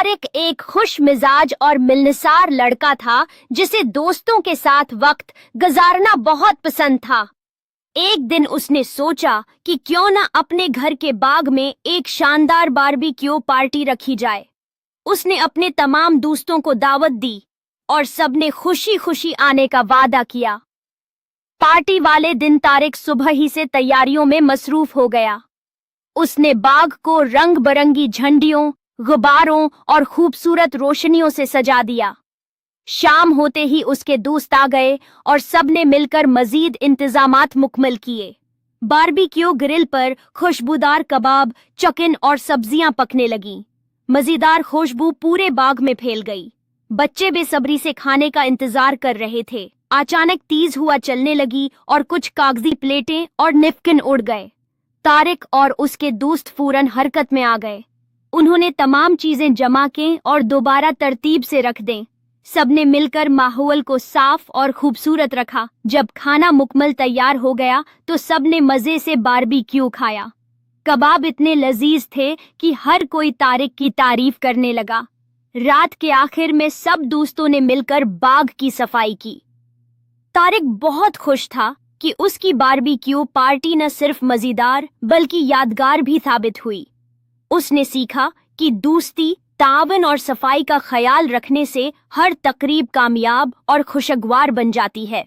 तारिक एक खुश मिजाज और मिलनसार लड़का था जिसे दोस्तों के साथ वक्त गुजारना बहुत पसंद था। एक दिन उसने सोचा कि क्यों न अपने घर के बाग में एक शानदार बारबेक्यू पार्टी रखी जाए। उसने अपने तमाम दोस्तों को दावत दी और सबने खुशी खुशी आने का वादा किया। पार्टी वाले दिन तारिक सुबह ही से तैयारियों में मसरूफ हो गया। उसने बाग को रंग बिरंगी झंडियों, गुब्बारों और खूबसूरत रोशनियों से सजा दिया। शाम होते ही उसके दोस्त आ गए और सबने मिलकर मजीद इंतजामात मुकम्मल किए। बारबेक्यू ग्रिल पर खुशबूदार कबाब, चिकन और सब्जियां पकने लगीं। मजेदार खुशबू पूरे बाग में फैल गई। बच्चे बेसब्री से खाने का इंतजार कर रहे थे। अचानक तेज हवा चलने लगी और कुछ कागजी प्लेटें और नैपकिन उड़ गए। तारिक और उसके दोस्त फौरन हरकत में आ गए। उन्होंने तमाम चीजें जमा की और दोबारा तरतीब से रख दें। सबने मिलकर माहौल को साफ और खूबसूरत रखा। जब खाना मुकम्मल तैयार हो गया तो सबने मजे से बारबेक्यू खाया। कबाब इतने लजीज थे कि हर कोई तारिक की तारीफ करने लगा। रात के आखिर में सब दोस्तों ने मिलकर बाग की सफाई की। तारिक बहुत खुश था कि उसकी बारबेक्यू पार्टी न सिर्फ मजेदार बल्कि यादगार भी साबित हुई। उसने सीखा कि दोस्ती, तावन और सफाई का ख्याल रखने से हर तकरीब कामयाब और खुशगवार बन जाती है।